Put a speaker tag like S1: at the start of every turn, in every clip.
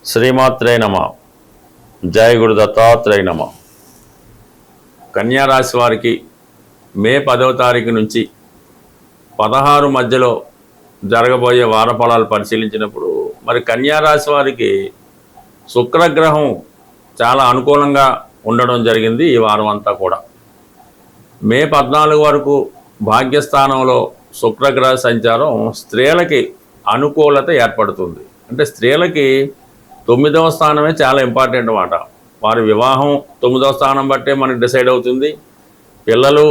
S1: శ్రీమాత్రే నమ. జయ గురు దత్తాత్రేయ నమ. కన్యారాశి వారికి మే 10వ తారీఖు నుంచి 16 మధ్యలో జరగబోయే వార ఫలాలు పరిశీలించినప్పుడు మరి కన్యారాశి వారికి శుక్రగ్రహం చాలా అనుకూలంగా ఉండడం జరిగింది. ఈ వారం అంతా కూడా మే 14 వరకు భాగ్యస్థానంలో శుక్రగ్రహ సంచారం స్త్రీలకి అనుకూలత ఏర్పడుతుంది. అంటే స్త్రీలకి 9వ స్థానమే చాలా ఇంపార్టెంట్ అన్నమాట. వారి వివాహం 9వ స్థానం బట్టే మనకి డిసైడ్ అవుతుంది. పిల్లలు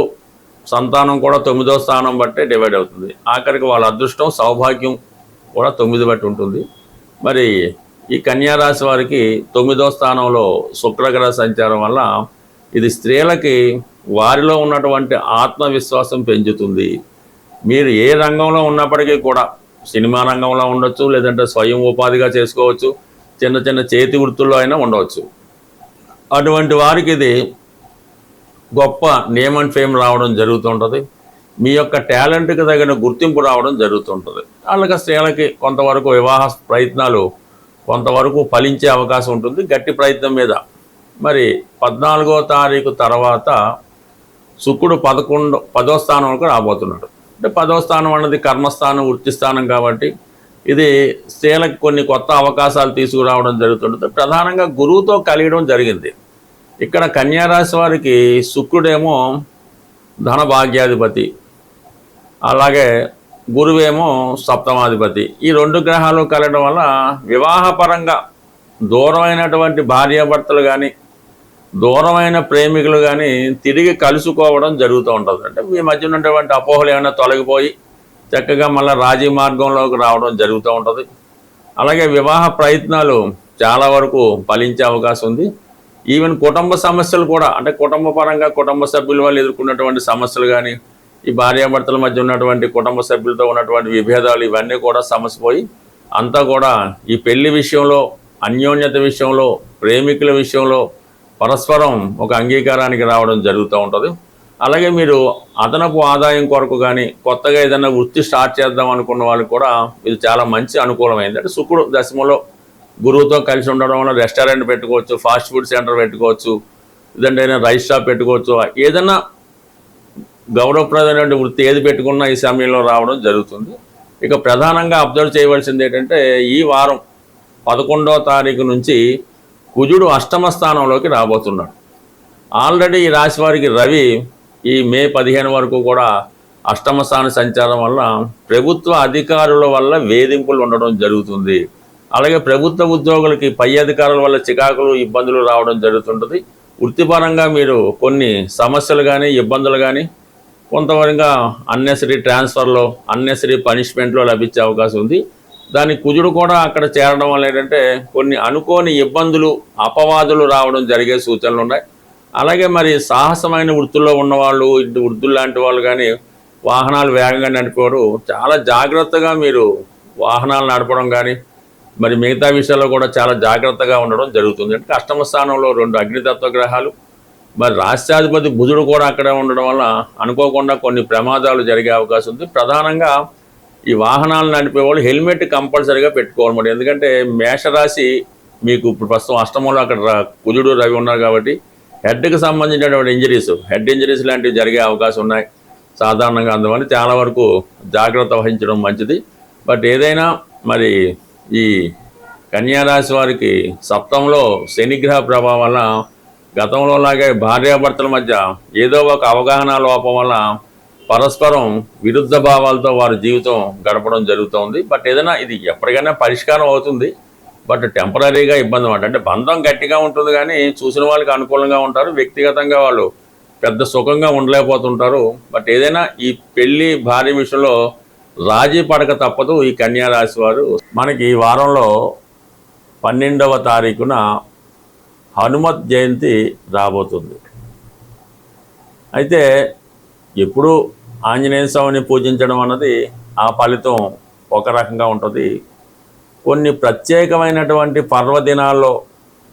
S1: సంతానం కూడా 9వ స్థానం బట్టే డివైడ్ అవుతుంది. ఆఖరికి వాళ్ళ అదృష్టం సౌభాగ్యం కూడా 9 బట్టి ఉంటుంది. మరి ఈ కన్యారాశి వారికి 9వ స్థానంలో శుక్రగ్రహ సంచారం వల్ల ఇది స్త్రీలకి వారిలో ఉన్నటువంటి ఆత్మవిశ్వాసం పెంచుతుంది. మీరు ఏ రంగంలో ఉన్నప్పటికీ కూడా సినిమా రంగంలో ఉండొచ్చు, లేదంటే స్వయం ఉపాధిగా చేసుకోవచ్చు, చిన్న చిన్న చేతి వృత్తుల్లో అయినా ఉండవచ్చు. అటువంటి వారికి ఇది గొప్ప నేమ్ అండ్ ఫేమ్ రావడం జరుగుతుంటుంది. మీ యొక్క టాలెంట్కి తగిన గుర్తింపు రావడం జరుగుతుంటుంది. వాళ్ళకి స్త్రీలకి కొంతవరకు వివాహ ప్రయత్నాలు కొంతవరకు ఫలించే అవకాశం ఉంటుంది గట్టి ప్రయత్నం మీద. మరి 14వ తారీఖు తర్వాత శుక్రుడు 10వ స్థానంలో రాబోతున్నాడు. అంటే 10వ స్థానం అన్నది కర్మస్థానం, వృత్తి స్థానం కాబట్టి ఇది స్త్రీలకు కొన్ని కొత్త అవకాశాలు తీసుకురావడం జరుగుతుంటుంది. ప్రధానంగా గురువుతో కలియడం జరిగింది. ఇక్కడ కన్యారాశి వారికి శుక్రుడేమో ధనభాగ్యాధిపతి, అలాగే గురువేమో సప్తమాధిపతి. ఈ 2 గ్రహాలు కలగడం వల్ల వివాహపరంగా దూరమైనటువంటి భార్యాభర్తలు కానీ దూరమైన ప్రేమికులు కానీ తిరిగి కలుసుకోవడం జరుగుతూ ఉంటుంది. అంటే మీ మధ్య ఉన్నటువంటి అపోహలు ఏమైనా తొలగిపోయి చక్కగా మళ్ళీ రాజీ మార్గంలోకి రావడం జరుగుతూ ఉంటుంది. అలాగే వివాహ ప్రయత్నాలు చాలా వరకు ఫలించే అవకాశం ఉంది. ఈవెన్ కుటుంబ సమస్యలు కూడా, అంటే కుటుంబ పరంగా కుటుంబ సభ్యుల వాళ్ళు ఎదుర్కొన్నటువంటి సమస్యలు కానీ, ఈ భార్యాభర్తల మధ్య ఉన్నటువంటి కుటుంబ సభ్యులతో ఉన్నటువంటి విభేదాలు ఇవన్నీ కూడా సమసిపోయి అంతా కూడా ఈ పెళ్లి విషయంలో, అన్యోన్యత విషయంలో, ప్రేమికుల విషయంలో పరస్పరం ఒక అంగీకారానికి రావడం జరుగుతూ ఉంటుంది. అలాగే మీరు అదనపు ఆదాయం కొరకు కానీ కొత్తగా ఏదైనా వృత్తి స్టార్ట్ చేద్దాం అనుకున్న వాళ్ళకి కూడా ఇది చాలా మంచి అనుకూలమైంది. అంటే శుక్రుడు దశమంలో గురువుతో కలిసి ఉండడం వల్ల రెస్టారెంట్ పెట్టుకోవచ్చు, ఫాస్ట్ ఫుడ్ సెంటర్ పెట్టుకోవచ్చు, లేదంటే రైస్ షాప్ పెట్టుకోవచ్చు. ఏదైనా గౌరవప్రదమైన వృత్తి ఏది పెట్టుకున్నా ఈ సమయంలో రావడం జరుగుతుంది. ఇక ప్రధానంగా అబ్జర్వ్ చేయవలసింది ఏంటంటే ఈ వారం 11వ తారీఖు నుంచి కుజుడు 8వ స్థానంలోకి రాబోతున్నాడు. ఆల్రెడీ ఈ రాశి వారికి రవి ఈ మే 15 వరకు కూడా 8వ స్థాన సంచారం వల్ల ప్రభుత్వ అధికారుల వల్ల వేధింపులు ఉండడం జరుగుతుంది. అలాగే ప్రభుత్వ ఉద్యోగులకి పై అధికారుల వల్ల చికాకులు, ఇబ్బందులు రావడం జరుగుతుంటుంది. వృత్తిపరంగా మీరు కొన్ని సమస్యలు కానీ ఇబ్బందులు కానీ కొంతవరకు అన్నెసరీ ట్రాన్స్ఫర్లో, అన్నెసరీ పనిష్మెంట్లో లభించే అవకాశం ఉంది. దానికి కుజుడు కూడా అక్కడ చేరడం వల్ల ఏంటంటే కొన్ని అనుకోని ఇబ్బందులు, అపవాదులు రావడం జరిగే సూచనలు ఉన్నాయి. అలాగే మరి సాహసమైన వృత్తుల్లో ఉన్నవాళ్ళు, ఇటు వృద్ధులు లాంటి వాళ్ళు కానీ వాహనాలు వేగంగా నడిపేవారు చాలా జాగ్రత్తగా మీరు వాహనాలు నడపడం కానీ మరి మిగతా విషయాల్లో కూడా చాలా జాగ్రత్తగా ఉండడం జరుగుతుంది. అంటే 8వ స్థానంలో 2 అగ్నితత్వ గ్రహాలు, మరి రాష్ట్రాధిపతి బుధుడు కూడా అక్కడే ఉండడం వల్ల అనుకోకుండా కొన్ని ప్రమాదాలు జరిగే అవకాశం ఉంది. ప్రధానంగా ఈ వాహనాలు నడిపేవాళ్ళు హెల్మెట్ కంపల్సరీగా పెట్టుకోవాలి. ఎందుకంటే మేషరాశి మీకు ఇప్పుడు ప్రస్తుతం 8వ అక్కడ కుజుడు రవి ఉన్నారు కాబట్టి హెడ్కి సంబంధించినటువంటి హెడ్ ఇంజరీస్ లాంటివి జరిగే అవకాశం ఉన్నాయి సాధారణంగా. అందువల్ల చాలా వరకు జాగ్రత్త వహించడం మంచిది. బట్ ఏదైనా మరి ఈ కన్యారాశి వారికి సప్తమంలో శనిగ్రహ ప్రభావం వల్ల గతంలో లాగే భార్యాభర్తల మధ్య ఏదో ఒక అవగాహన లోపం వల్ల పరస్పరం విరుద్ధ భావాలతో వారి జీవితం గడపడం జరుగుతుంది. బట్ ఏదైనా ఇది ఎప్పటికైనా పరిష్కారం అవుతుంది. బట్ టెంపరీగా ఇబ్బంది అన్నమాట. అంటే బంధం గట్టిగా ఉంటుంది కానీ చూసిన వాళ్ళకి అనుకూలంగా ఉంటారు, వ్యక్తిగతంగా వాళ్ళు పెద్ద సుఖంగా ఉండలేకపోతుంటారు. బట్ ఏదైనా ఈ పెళ్లి భార్య విషయంలో రాజీ పడక తప్పదు ఈ కన్యారాశి వారు. మనకి ఈ వారంలో 12వ తారీఖున హనుమత్ జయంతి రాబోతుంది. అయితే ఎప్పుడు ఆంజనేయ స్వామిని పూజించడం అన్నది ఆ ఫలితం ఒక రకంగా ఉంటుంది. కొన్ని ప్రత్యేకమైనటువంటి పర్వదినాల్లో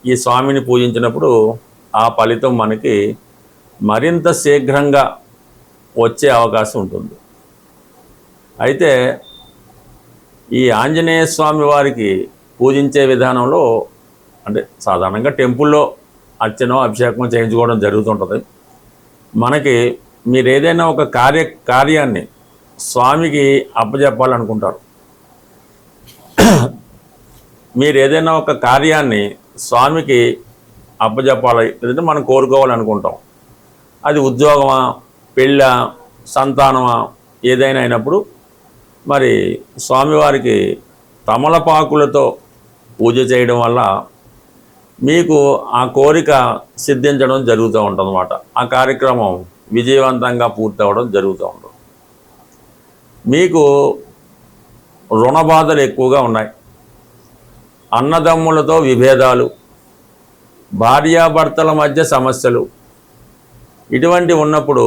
S1: ఈ స్వామిని పూజించినప్పుడు ఆ ఫలితం మనకి మరింత శీఘ్రంగా వచ్చే అవకాశం ఉంటుంది. అయితే ఈ ఆంజనేయ స్వామి వారికి పూజించే విధానంలో అంటే సాధారణంగా టెంపుల్లో అర్చన అభిషేకం చేయించుకోవడం జరుగుతుంటుంది. మనకి మీరు ఏదైనా ఒక కార్యాన్ని స్వామికి అప్పచెప్పాలనుకుంటారు. మీరు ఏదైనా ఒక కార్యాన్ని స్వామికి అప్పచెప్పాలి, లేదంటే మనం కోరుకోవాలనుకుంటాం. అది ఉద్యోగమా, పెళ్ళ, సంతానమా, ఏదైనా అయినప్పుడు మరి స్వామివారికి తమలపాకులతో పూజ చేయడం వల్ల మీకు ఆ కోరిక సిద్ధించడం జరుగుతూ ఉంటుందన్నమాట. ఆ కార్యక్రమం విజయవంతంగా పూర్తవడం జరుగుతూ ఉంటుంది. మీకు రుణ బాధలు ఎక్కువగా ఉన్నాయి, అన్నదమ్ములతో విభేదాలు, భార్యాభర్తల మధ్య సమస్యలు, ఇటువంటివి ఉన్నప్పుడు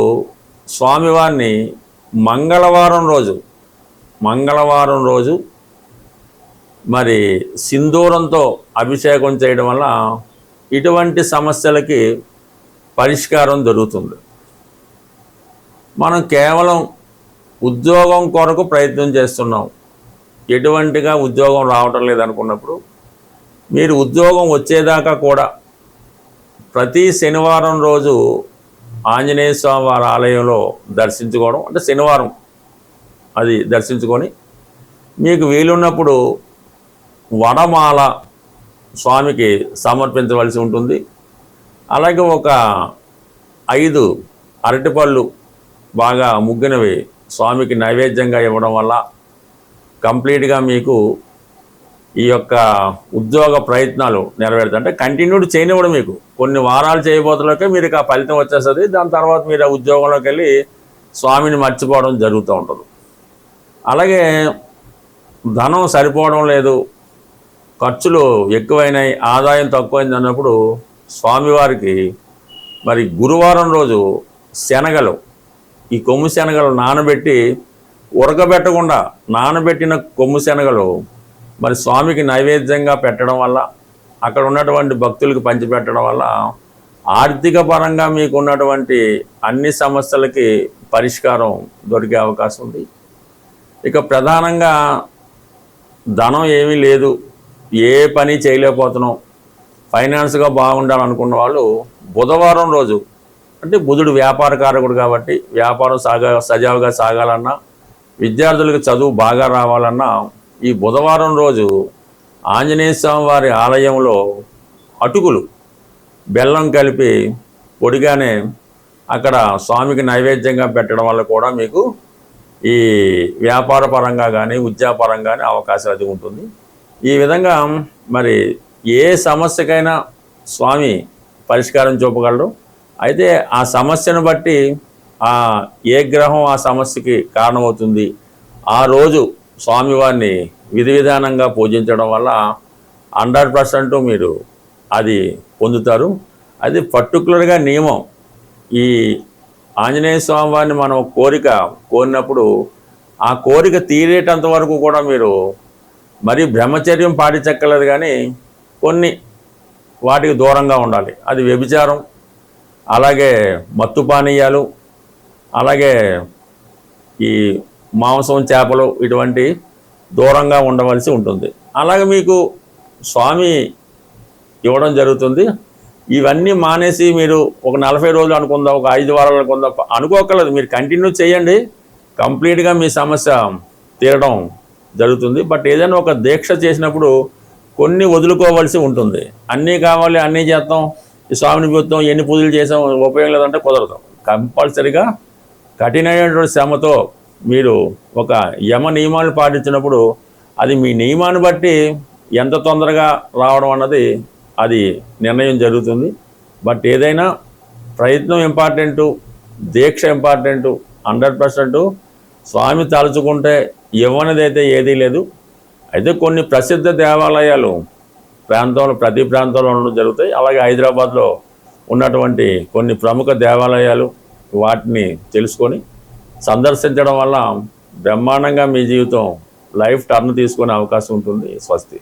S1: స్వామివారిని మంగళవారం రోజు మరి సింధూరంతో అభిషేకం చేయడం వల్ల ఇటువంటి సమస్యలకి పరిష్కారం దొరుకుతుంది. మనం కేవలం ఉద్యోగం కొరకు ప్రయత్నం చేస్తున్నాం, ఎటువంటిగా ఉద్యోగం రావటం లేదనుకున్నప్పుడు మీరు ఉద్యోగం వచ్చేదాకా కూడా ప్రతి శనివారం రోజు ఆంజనేయ స్వామి వారి ఆలయంలో దర్శించుకోవడం, అంటే శనివారం అది దర్శించుకొని మీకు వీలున్నప్పుడు వడమాల స్వామికి సమర్పించవలసి ఉంటుంది. అలాగే ఒక 5 అరటిపళ్ళు బాగా ముగ్గినవి స్వామికి నైవేద్యంగా ఇవ్వడం వల్ల కంప్లీట్గా మీకు ఈ యొక్క ఉద్యోగ ప్రయత్నాలు నెరవేరుతాయి. అంటే కంటిన్యూడ్ చేయనివ్వడం, మీకు కొన్ని వారాలు చేయబోతులకే మీరు ఆ ఫలితం వచ్చేస్తుంది. దాని తర్వాత మీరు ఆ ఉద్యోగంలోకి వెళ్ళి స్వామిని మర్చిపోవడం జరుగుతూ ఉంటుంది. అలాగే ధనం సరిపోవడం లేదు, ఖర్చులు ఎక్కువైనాయి, ఆదాయం తక్కువైంది అన్నప్పుడు స్వామివారికి మరి గురువారం రోజు శనగలు, ఈ కొమ్ము శనగలు నానబెట్టి, ఉడకబెట్టకుండా నానబెట్టిన కొమ్ము శనగలు మరి స్వామికి నైవేద్యంగా పెట్టడం వల్ల, అక్కడ ఉన్నటువంటి భక్తులకు పంచిపెట్టడం వల్ల ఆర్థిక పరంగా మీకు ఉన్నటువంటి అన్ని సమస్యలకి పరిష్కారం దొరికే అవకాశం ఉంది. ఇక ప్రధానంగా ధనం ఏమీ లేదు, ఏ పని చేయలేకపోతున్నాం, ఫైనాన్స్గా బాగుండాలనుకున్న వాళ్ళు బుధవారం రోజు, అంటే బుధుడు వ్యాపారకారకుడు కాబట్టి వ్యాపారం సజావుగా సాగాలన్నా, విద్యార్థులకు చదువు బాగా రావాలన్నా ఈ బుధవారం రోజు ఆంజనేయ స్వామి వారి ఆలయంలో అటుకులు బెల్లం కలిపి పొడిగానే అక్కడ స్వామికి నైవేద్యంగా పెట్టడం వల్ల కూడా మీకు ఈ వ్యాపార పరంగా కానీ ఉద్యోగపరంగా కానీ అవకాశం అది ఉంటుంది. ఈ విధంగా మరి ఏ సమస్యకైనా స్వామి పరిష్కారం చూపగలరు. అయితే ఆ సమస్యను బట్టి ఏ గ్రహం ఆ సమస్యకి కారణమవుతుంది, ఆ రోజు స్వామివారిని విధి విధానంగా పూజించడం వల్ల 100% మీరు అది పొందుతారు. అది పర్టికులర్గా నియమం. ఈ ఆంజనేయ స్వామి వారిని మనం కోరినప్పుడు ఆ కోరిక తీరేటంత వరకు కూడా మీరు మరి బ్రహ్మచర్యం పాటించక్కర్లేదు, కానీ కొన్ని వాటికి దూరంగా ఉండాలి. అది వ్యభిచారం, అలాగే మత్తు పానీయాలు, అలాగే ఈ మాంసం, చేపలు, ఇటువంటి దూరంగా ఉండవలసి ఉంటుంది. అలాగే మీకు స్వామి ఇవ్వడం జరుగుతుంది. ఇవన్నీ మానేసి మీరు ఒక 40 రోజులు అనుకుందాం, ఒక 5 వారాలు అనుకుందాం, అనుకోకర్లేదు. మీరు కంటిన్యూ చేయండి, కంప్లీట్గా మీ సమస్య తీరడం జరుగుతుంది. బట్ ఏదైనా ఒక దీక్ష చేసినప్పుడు కొన్ని వదులుకోవాల్సి ఉంటుంది. అన్నీ కావాలి, అన్నీ చేస్తాం, ఈ స్వామిని చూస్తాం, ఎన్ని పూజలు చేసాం, ఉపయోగం లేదంటే కుదరదు. కంపల్సరిగా కఠినమైనటువంటి శ్రమతో మీరు ఒక యమ నియమాలు పాటించినప్పుడు అది మీ నియమాన్ని బట్టి ఎంత తొందరగా రావడం అన్నది అది నిర్ణయం జరుగుతుంది. బట్ ఏదైనా ప్రయత్నం ఇంపార్టెంటు, దీక్ష ఇంపార్టెంటు. 100% స్వామి తలుచుకుంటే ఇవ్వనిదైతే ఏదీ లేదు. అయితే కొన్ని ప్రసిద్ధ దేవాలయాలు ప్రతి ప్రాంతంలో ఉండడం జరుగుతాయి. అలాగే హైదరాబాద్లో ఉన్నటువంటి కొన్ని ప్రముఖ దేవాలయాలు, వాటిని తెలుసుకొని సందర్శించడం వల్ల బ్రహ్మాండంగా మీ జీవితం లైఫ్ టర్న్ తీసుకునే అవకాశం ఉంటుంది. స్వస్తి.